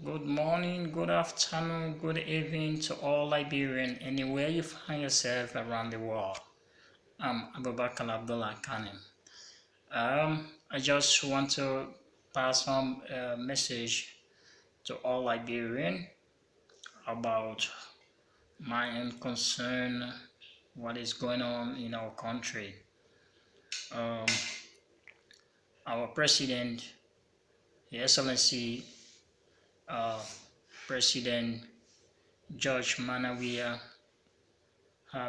Good morning, good afternoon, good evening to all Liberian, anywhere you find yourself around the world. I'm Abubakar Abdullah Kanim. I just want to pass on a message to all Liberian about my own concern, what is going on in our country. Um, our President, His Excellency, uh, President George Manawia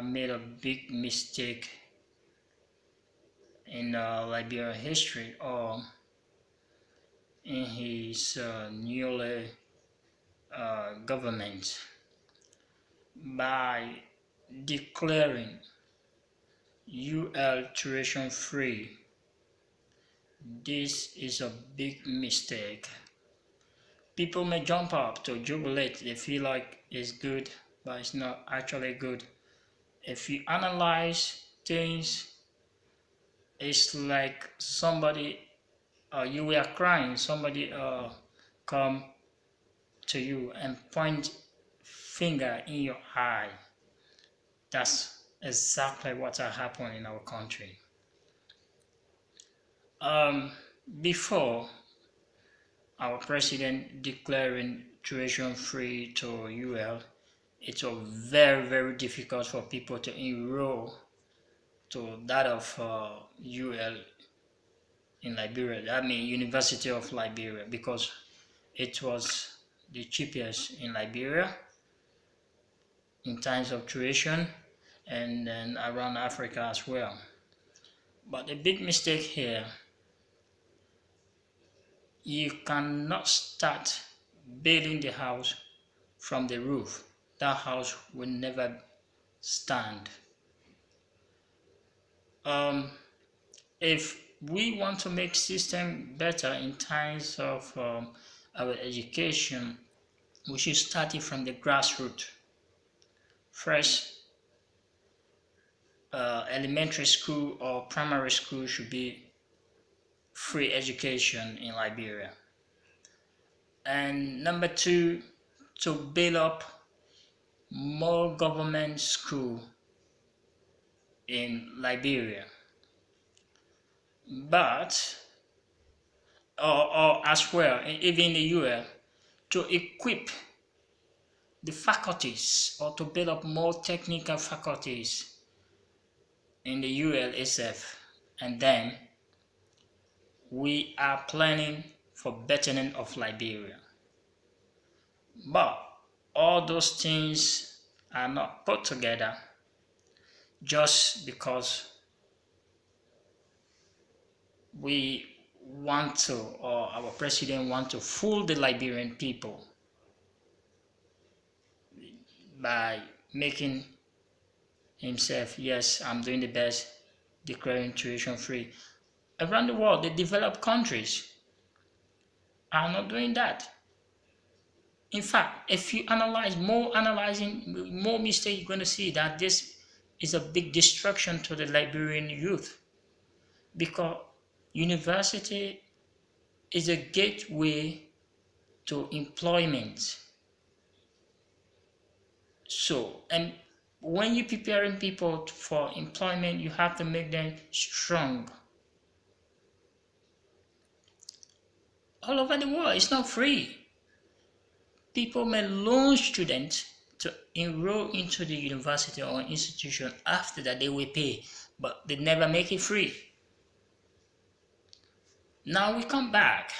made a big mistake in Liberian history or in his newly government by declaring UL tuition free. This is a big mistake. People may jump up to jubilate, they feel like it's good, but it's not actually good. If you analyze things, it's like somebody, you were crying, somebody come to you and point finger in your eye. That's exactly what happened in our country. Before our president declaring tuition free to UL, it was very difficult for people to enroll to that of UL in Liberia. I mean University of Liberia, because it was the cheapest in Liberia in terms of tuition and then around Africa as well. But the big mistake here, you cannot start building the house from the roof. That house will never stand. If we want to make system better in terms of our education, we should start it from the grassroots. First, elementary school or primary school should be free education in Liberia. And number two, to build up more government school in Liberia. But, or as well, even in the UL, to equip the faculties or to build up more technical faculties in the UL itself. And then we are planning for bettering of Liberia. But all those things are not put together just because we want to, or our president want to fool the Liberian people by making himself, yes, I'm doing the best, declaring tuition free. Around the world, the developed countries are not doing that. In fact, if you analyzing more mistakes, you're going to see that this is a big destruction to the Liberian youth, because university is a gateway to employment. So, and when you're preparing people for employment, you have to make them strong. All over the world, it's not free. People may loan students to enroll into the university or institution. After that, they will pay, but they never make it free. Now we come back.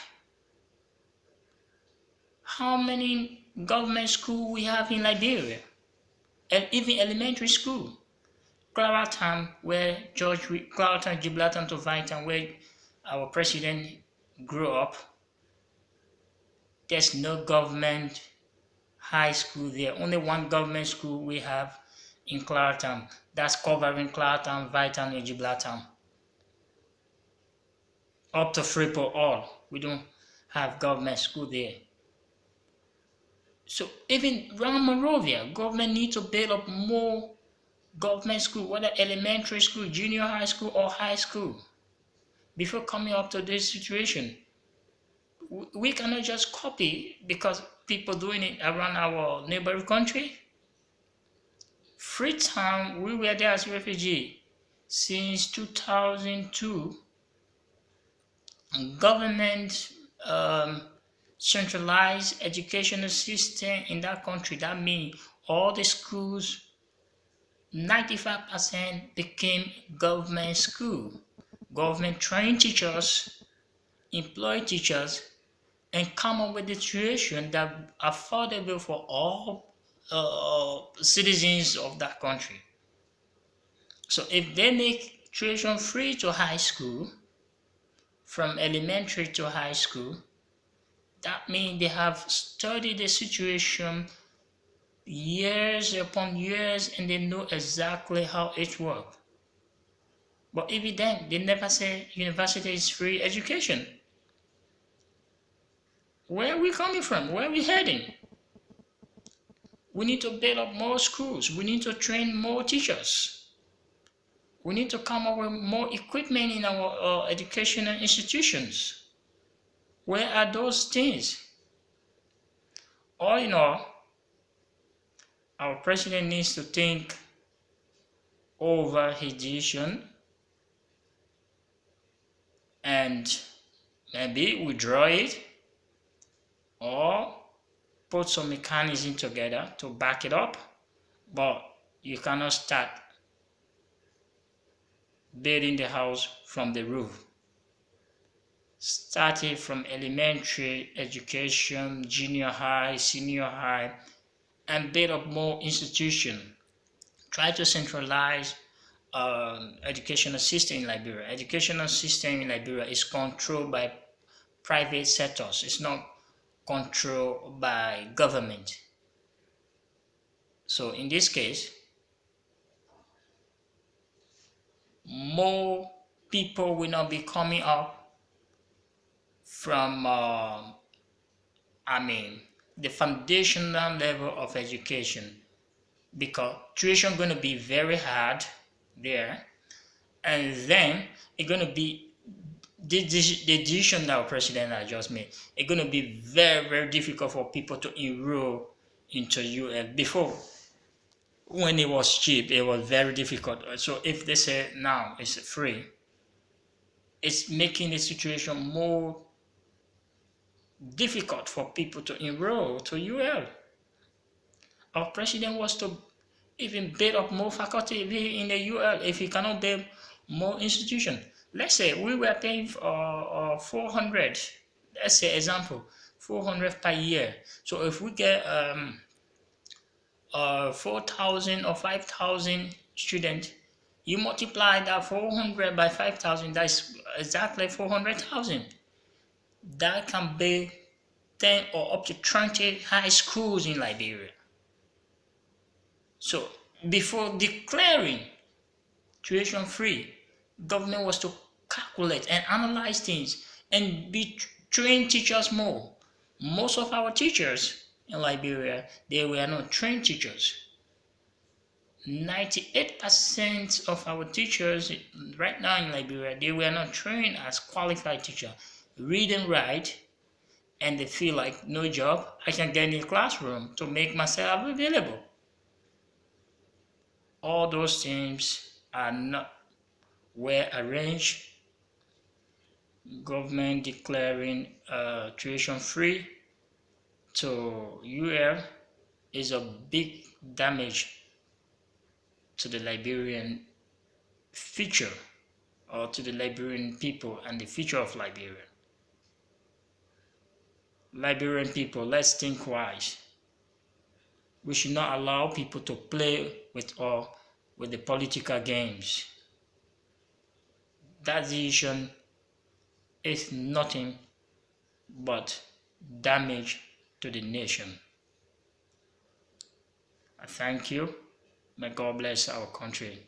How many government schools we have in Liberia? And even elementary school. Claratown, where Claratown, Gibraltar to Vitan, where our president grew up, there's no government high school there. Only one government school we have in Claratown. That's covering Claratown, Vitan, and Gibraltar. Up to Freeport all. We don't have government school there. So even around Monrovia, government needs to build up more government school, whether elementary school, junior high school, or high school, before coming up to this situation. We cannot just copy, because people doing it around our neighboring country. Freetown, we were there as refugees since 2002. Government centralized educational system in that country. That means all the schools, 95% became government school. Government trained teachers, employ teachers, and come up with a situation that affordable for all citizens of that country. So if they make tuition free to high school, from elementary to high school, that means they have studied the situation years upon years and they know exactly how it works. But even then, they never say university is free education. Where are we coming from? Where are we heading? We need to build up more schools. We need to train more teachers. We need to come up with more equipment in our educational institutions. Where are those things? All in all, our president needs to think over his decision and maybe withdraw it or put some mechanism together to back it up. But you cannot start building the house from the roof. Starting from elementary education, junior high, senior high, and build up more institutions. Try to centralize educational system in Liberia. Educational system in Liberia is controlled by private sectors. It's not controlled by government. So in this case, more people will not be coming up from the foundational level of education, because tuition going to be very hard there, and then it's going to be the decision that our president has just made. It's going to be very, very difficult for people to enroll into UL. Before, when it was cheap, it was very difficult. So if they say now it's free, it's making the situation more difficult for people to enroll to UL. Our president was to even build up more faculty in the UL if he cannot build more institutions. Let's say we were paying 400, let's say example, 400 per year. So if we get 4,000 or 5,000 students, you multiply that 400 by 5,000, that's exactly 400,000. That can be 10 or up to 20 high schools in Liberia. So before declaring tuition free, government was to calculate and analyze things and be trained teachers more. Most of our teachers in Liberia, they were not trained teachers. 98% of our teachers right now in Liberia, they were not trained as qualified teachers. Read and write, and they feel like no job, I can get in the classroom to make myself available. All those things are not well arranged. Government declaring tuition free to UL is a big damage to the Liberian future, or to the Liberian people and the future of Liberia. Liberian people, let's think wise. We should not allow people to play with the political games. That decision is nothing but damage to the nation. I thank you. May God bless our country.